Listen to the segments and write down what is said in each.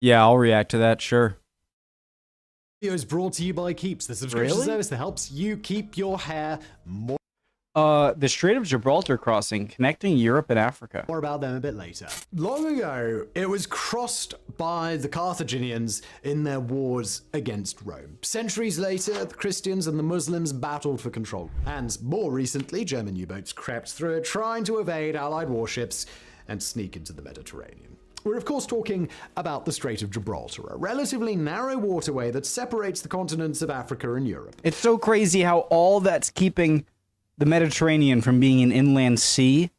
Yeah, I'll react to that, sure. Video is brought to you by Keeps, the subscription Really? service that helps you keep your hair more. The Strait of Gibraltar crossing, connecting Europe and Africa. More about them a bit later. Long ago, it was crossed by the Carthaginians in their wars against Rome. Centuries later, the Christians and the Muslims battled for control. And more recently, German U-boats crept through it, trying to evade Allied warships and sneak into the Mediterranean. We're of course talking about the Strait of Gibraltar, a relatively narrow waterway that separates the continents of Africa and Europe. It's so crazy how all that's keeping the Mediterranean from being an inland sea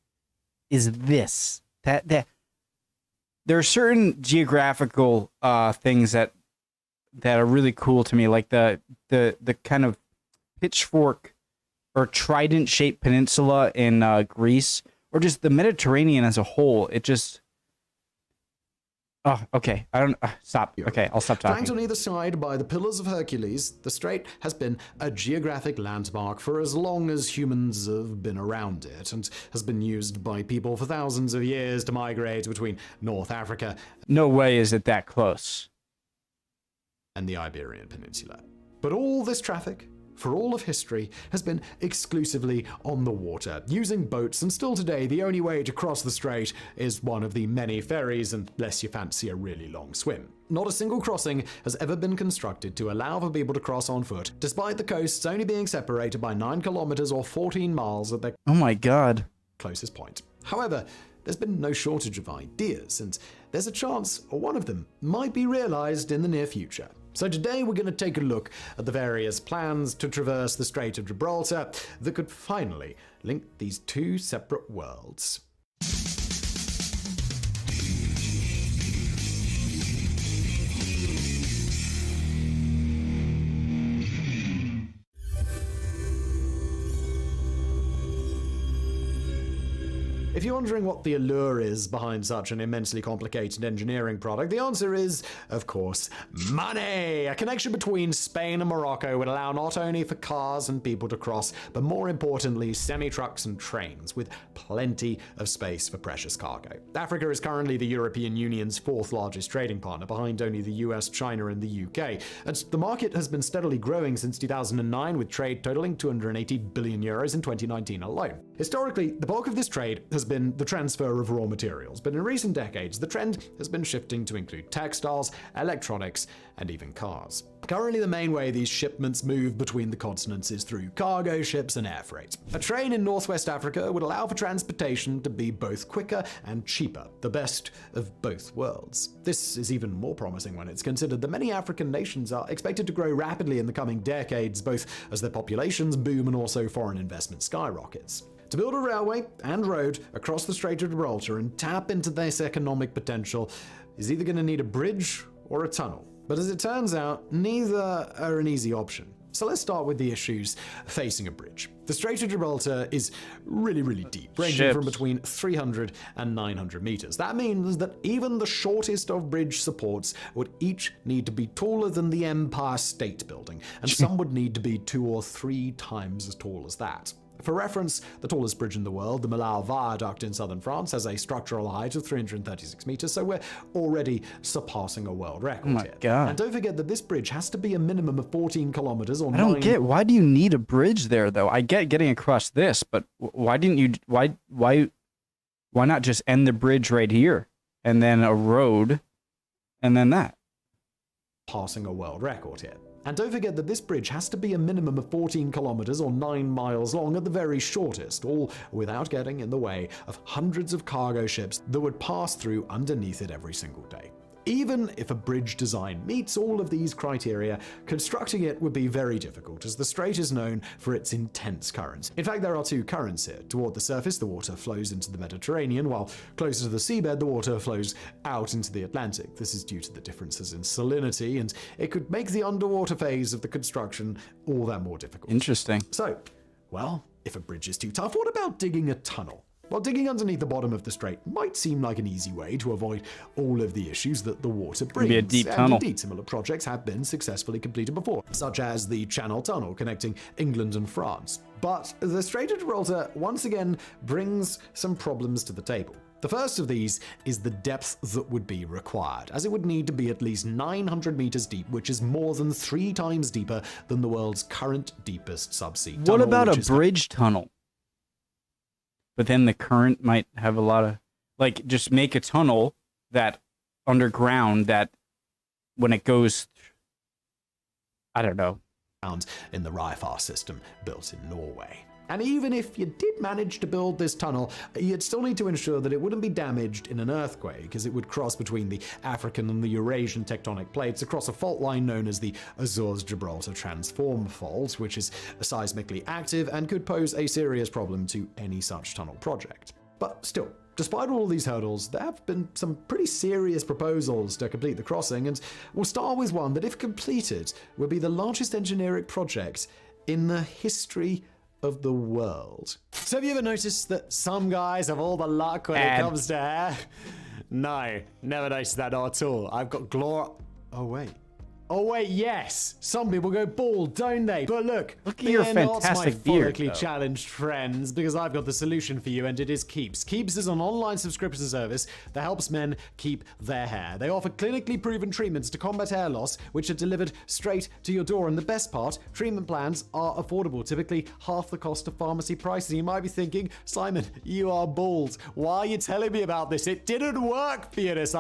is this. That there are certain geographical things that are really cool to me, like the kind of pitchfork or trident-shaped peninsula in Greece, or just the Mediterranean as a whole. It just... Oh, okay. I don't... stop. Okay, I'll stop talking. Flanked on either side by the Pillars of Hercules, the strait has been a geographic landmark for as long as humans have been around it, and has been used by people for thousands of years to migrate between North Africa. No way is it that close. And the Iberian Peninsula. But all this traffic, for all of history, has been exclusively on the water, using boats, and still today the only way to cross the strait is one of the many ferries, unless you fancy a really long swim. Not a single crossing has ever been constructed to allow for people to cross on foot, despite the coasts only being separated by 9 kilometers or 14 miles at their Oh my god. closest point. However, there's been no shortage of ideas, and there's a chance one of them might be realized in the near future. So today we're going to take a look at the various plans to traverse the Strait of Gibraltar that could finally link these two separate worlds. If you're wondering what the allure is behind such an immensely complicated engineering product, the answer is, of course, money! A connection between Spain and Morocco would allow not only for cars and people to cross, but more importantly, semi-trucks and trains, with plenty of space for precious cargo. Africa is currently the European Union's 4th largest trading partner, behind only the US, China, and the UK. And the market has been steadily growing since 2009, with trade totaling 280 billion euros in 2019 alone. Historically, the bulk of this trade has been the transfer of raw materials, but in recent decades, the trend has been shifting to include textiles, electronics, and even cars. Currently, the main way these shipments move between the continents is through cargo ships and air freight. A train in Northwest Africa would allow for transportation to be both quicker and cheaper, the best of both worlds. This is even more promising when it's considered that many African nations are expected to grow rapidly in the coming decades, both as their populations boom and also foreign investment skyrockets. To build a railway and road across the Strait of Gibraltar and tap into this economic potential is either going to need a bridge or a tunnel. But as it turns out, neither are an easy option. So let's start with the issues facing a bridge. The Strait of Gibraltar is really deep, ranging from between 300 and 900 meters. That means that even the shortest of bridge supports would each need to be taller than the Empire State Building, and some would need to be 2 or 3 times as tall as that. For reference, the tallest bridge in the world, the Millau Viaduct in southern France, has a structural height of 336 meters, so we're already surpassing a world record Oh my here. god. And don't forget that this bridge has to be a minimum of 14 kilometers or I don't get, why do you need a bridge there though? I get getting across this, but why didn't you, why not just end the bridge right here and then a road and then that? Passing a world record here. And don't forget that this bridge has to be a minimum of 14 kilometers or 9 miles long at the very shortest, all without getting in the way of hundreds of cargo ships that would pass through underneath it every single day. Even if a bridge design meets all of these criteria, constructing it would be very difficult, as the strait is known for its intense currents. In fact, there are 2 currents here. Toward the surface, the water flows into the Mediterranean, while closer to the seabed, the water flows out into the Atlantic. This is due to the differences in salinity, and it could make the underwater phase of the construction all that more difficult. Interesting. So, well, if a bridge is too tough, what about digging a tunnel? Well, digging underneath the bottom of the strait might seem like an easy way to avoid all of the issues that the water brings. Be a deep and tunnel. Indeed, similar projects have been successfully completed before, such as the Channel Tunnel connecting England and France. But the Strait of Gibraltar once again brings some problems to the table. The first of these is the depth that would be required, as it would need to be at least 900 meters deep, which is more than 3 times deeper than the world's current deepest subsea tunnel. What about a bridge tunnel? But then the current might have a lot of, like, just make a tunnel that underground that when it goes, I don't know. In the Ryfar system built in Norway. And even if you did manage to build this tunnel, you'd still need to ensure that it wouldn't be damaged in an earthquake, as it would cross between the African and the Eurasian tectonic plates across a fault line known as the Azores-Gibraltar Transform Fault, which is seismically active and could pose a serious problem to any such tunnel project. But still, despite all these hurdles, there have been some pretty serious proposals to complete the crossing, and we'll start with one that, if completed, would be the largest engineering project in the history of the world. So have you ever noticed that some guys have all the luck when it comes to hair? No, never noticed that at all. I've got Oh wait, yes. Some people go bald, don't they? But look at your fantastic beard, follically challenged friends, because I've got the solution for you, and it is Keeps. Keeps is an online subscription service that helps men keep their hair. They offer clinically proven treatments to combat hair loss, which are delivered straight to your door. And the best part, treatment plans are affordable, typically half the cost of pharmacy pricing. You might be thinking, Simon, you are bald. Why are you telling me about this? It didn't work, Theodis.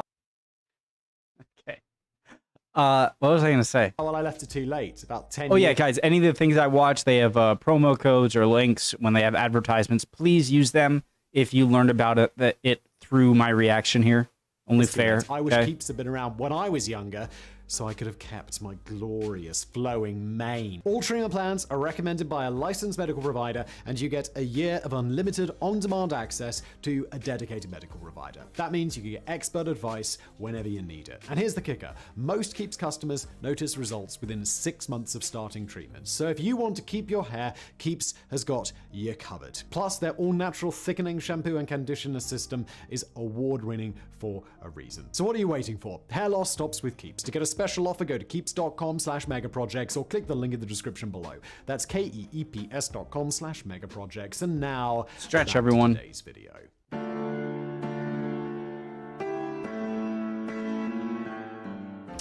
What was I going to say? Oh, well, I left it too late. About 10 Oh, years. yeah, guys, any of the things I watch, they have promo codes or links when they have advertisements. Please use them if you learned about it through my reaction here. Only fair. I wish Keeps had been around when I was younger, so I could have kept my glorious flowing mane. All treatment plans are recommended by a licensed medical provider, and you get a year of unlimited on-demand access to a dedicated medical provider. That means you can get expert advice whenever you need it. And here's the kicker. Most Keeps customers notice results within 6 months of starting treatment. So if you want to keep your hair, Keeps has got you covered. Plus, their all-natural thickening shampoo and conditioner system is award-winning for a reason. So what are you waiting for? Hair loss stops with Keeps. To get a special offer, go to keeps.com/megaprojects or click the link in the description below. That's keeps.com/megaprojects. And now, stretch, everyone. Today's video.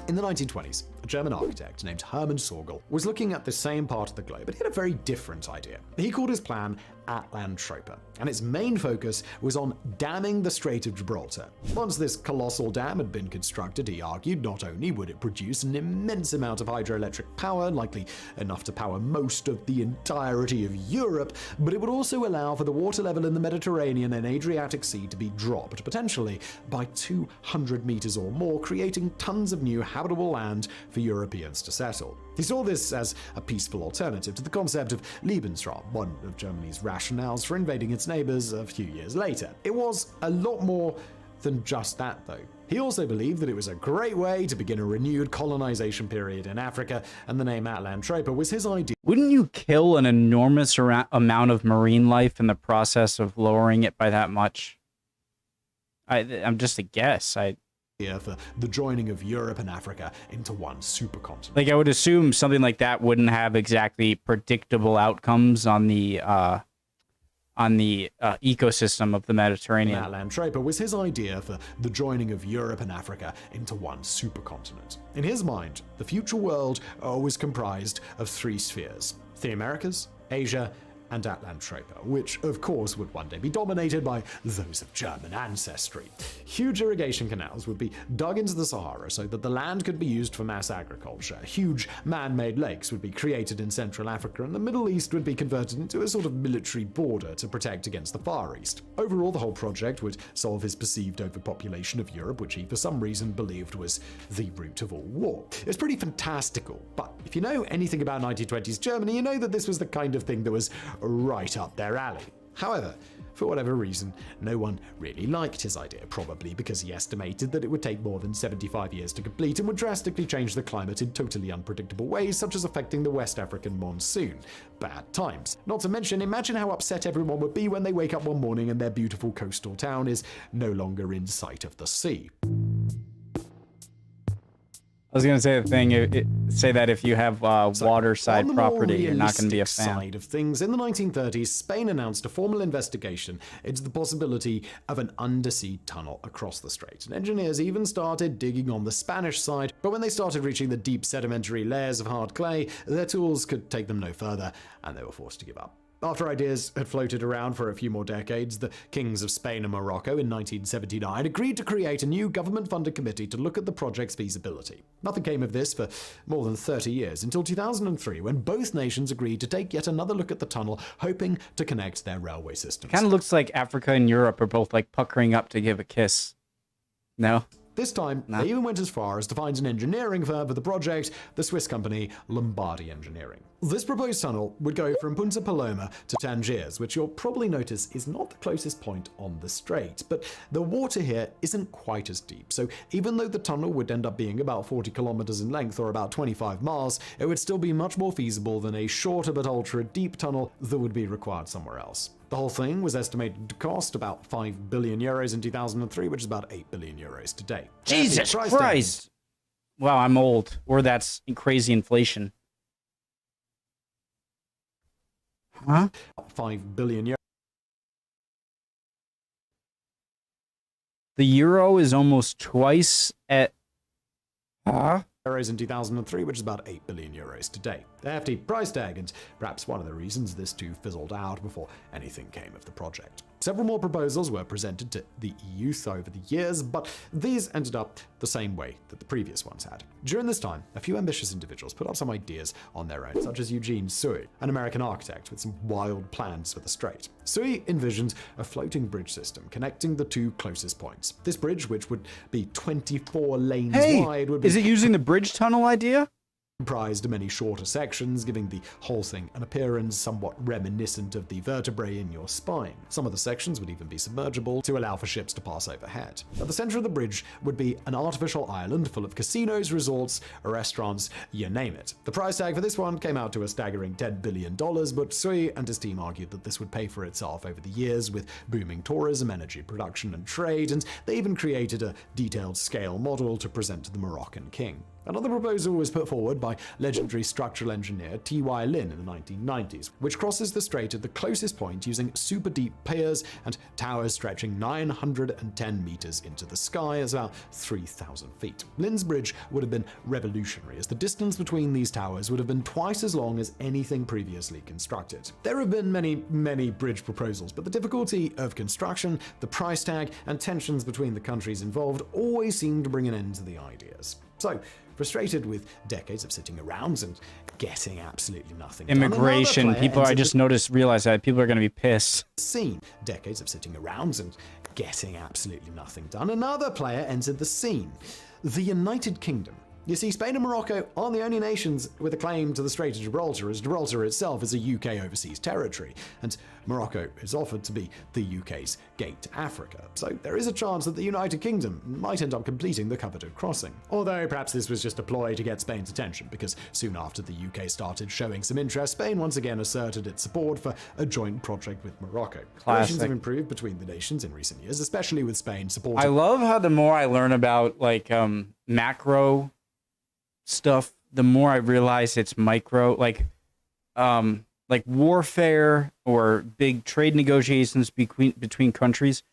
In the 1920s, a German architect named Hermann Sorgel was looking at the same part of the globe, but he had a very different idea. He called his plan Atlantropa, and its main focus was on damming the Strait of Gibraltar. Once this colossal dam had been constructed, he argued, not only would it produce an immense amount of hydroelectric power, likely enough to power most of the entirety of Europe, but it would also allow for the water level in the Mediterranean and Adriatic Sea to be dropped, potentially by 200 meters or more, creating tons of new habitable land for Europeans to settle. He saw this as a peaceful alternative to the concept of Lebensraum, one of Germany's rationales for invading its neighbors a few years later. It was a lot more than just that, though. He also believed that it was a great way to begin a renewed colonization period in Africa, and the name Atlantropa was his idea. Wouldn't you kill an enormous amount of marine life in the process of lowering it by that much? I'm just a guess. For the joining of Europe and Africa into one supercontinent. Like, I would assume something like that wouldn't have exactly predictable outcomes on the ecosystem of the Mediterranean. Atlantropa was his idea for the joining of Europe and Africa into one supercontinent. In his mind, the future world was comprised of 3 spheres: the Americas, Asia, and Atlantropa, which of course would one day be dominated by those of German ancestry. Huge irrigation canals would be dug into the Sahara so that the land could be used for mass agriculture. Huge man-made lakes would be created in Central Africa, and the Middle East would be converted into a sort of military border to protect against the Far East. Overall, the whole project would solve his perceived overpopulation of Europe, which he for some reason believed was the root of all war. It's pretty fantastical, but if you know anything about 1920s Germany, you know that this was the kind of thing that was right up their alley. However, for whatever reason, no one really liked his idea, probably because he estimated that it would take more than 75 years to complete and would drastically change the climate in totally unpredictable ways, such as affecting the West African monsoon. Bad times. Not to mention, imagine how upset everyone would be when they wake up one morning and their beautiful coastal town is no longer in sight of the sea. was gonna say the thing. Say that if you have waterside on the more property, you're not gonna be a realistic fan. side of things, in the 1930s, Spain announced a formal investigation into the possibility of an undersea tunnel across the strait. And engineers even started digging on the Spanish side, but when they started reaching the deep sedimentary layers of hard clay, their tools could take them no further, and they were forced to give up. After ideas had floated around for a few more decades, the kings of Spain and Morocco in 1979 agreed to create a new government-funded committee to look at the project's feasibility. Nothing came of this for more than 30 years, until 2003, when both nations agreed to take yet another look at the tunnel, hoping to connect their railway systems. Kind of looks like Africa and Europe are both like puckering up to give a kiss. No? This time, they even went as far as to find an engineering firm for the project, the Swiss company Lombardy Engineering. This proposed tunnel would go from Punta Paloma to Tangiers, which you'll probably notice is not the closest point on the strait. But the water here isn't quite as deep, so even though the tunnel would end up being about 40 kilometers in length or about 25 miles, it would still be much more feasible than a shorter but ultra-deep tunnel that would be required somewhere else. The whole thing was estimated to cost about 5 billion euros in 2003, which is about 8 billion euros today. Jesus Christ! Wow, I'm old. Or that's crazy inflation. Huh? 5 billion euros. The euro is almost twice at... Huh? Euros in 2003, which is about 8 billion euros today. A hefty price tag, and perhaps one of the reasons this too fizzled out before anything came of the project. Several more proposals were presented to the EU over the years, but these ended up the same way that the previous ones had. During this time, a few ambitious individuals put up some ideas on their own, such as Eugene Sui, an American architect with some wild plans for the strait. Sui envisioned a floating bridge system connecting the two closest points. This bridge, which would be 24 lanes wide, would be... Is it using the bridge tunnel idea? Comprised of many shorter sections, giving the whole thing an appearance somewhat reminiscent of the vertebrae in your spine. Some of the sections would even be submergible to allow for ships to pass overhead. At the center of the bridge would be an artificial island full of casinos, resorts, restaurants, you name it. The price tag for this one came out to a staggering $10 billion, but Sui and his team argued that this would pay for itself over the years with booming tourism, energy production, and trade, and they even created a detailed scale model to present to the Moroccan king. Another proposal was put forward by legendary structural engineer T.Y. Lin in the 1990s, which crosses the strait at the closest point using super deep piers and towers stretching 910 meters into the sky as about 3,000 feet. Lin's bridge would have been revolutionary, as the distance between these towers would have been twice as long as anything previously constructed. There have been many bridge proposals, but the difficulty of construction, the price tag, and tensions between the countries involved always seem to bring an end to the ideas. So, frustrated with decades of sitting around and getting absolutely nothing done, Immigration. People, I just realized that people are going to be pissed. Decades of sitting around and getting absolutely nothing done. Another player entered the scene. The United Kingdom. You see, Spain and Morocco aren't the only nations with a claim to the Strait of Gibraltar, as Gibraltar itself is a UK overseas territory, and Morocco is offered to be the UK's gate to Africa. So there is a chance that the United Kingdom might end up completing the coveted crossing. Although perhaps this was just a ploy to get Spain's attention, because soon after the UK started showing some interest, Spain once again asserted its support for a joint project with Morocco. Relations have improved between the nations in recent years, especially with Spain supporting... I love how the more I learn about macro stuff, the more I realize it's micro, like warfare or big trade negotiations between countries.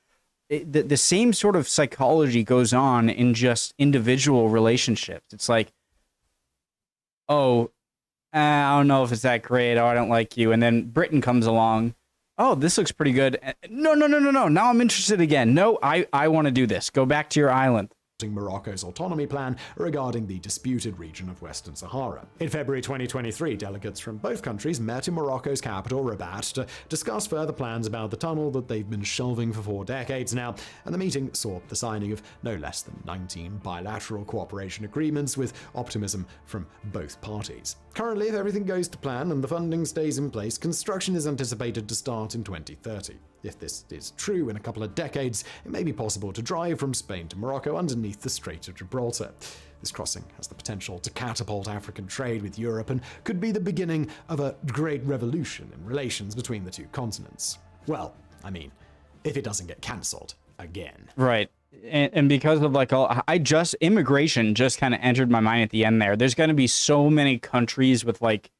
The same sort of psychology goes on in just individual relationships. It's like, oh, I don't know if it's that great. Oh, I don't like you. And then Britain comes along. Oh, this looks pretty good. No. Now I'm interested again. No, I want to do this. Go back to your island. Morocco's autonomy plan regarding the disputed region of Western Sahara. In February 2023, delegates from both countries met in Morocco's capital, Rabat, to discuss further plans about the tunnel that they've been shelving for 4 decades now, and the meeting saw the signing of no less than 19 bilateral cooperation agreements with optimism from both parties. Currently, if everything goes to plan and the funding stays in place, construction is anticipated to start in 2030. If this is true, in a couple of decades, it may be possible to drive from Spain to Morocco underneath the Strait of Gibraltar. This crossing has the potential to catapult African trade with Europe and could be the beginning of a great revolution in relations between the two continents. Well, I mean, if it doesn't get cancelled again. Right. and because of like all, immigration just kind of entered my mind at the end there. There's going to be so many countries with like,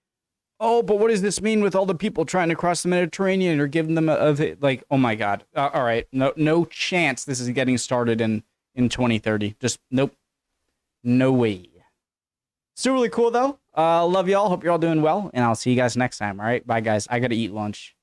oh, but what does this mean with all the people trying to cross the Mediterranean or giving them like, oh my God. All right. No chance this is getting started in 2030. Just nope. No way. Still really cool though. Love y'all. Hope you're all doing well. And I'll see you guys next time. All right. Bye guys. I got to eat lunch.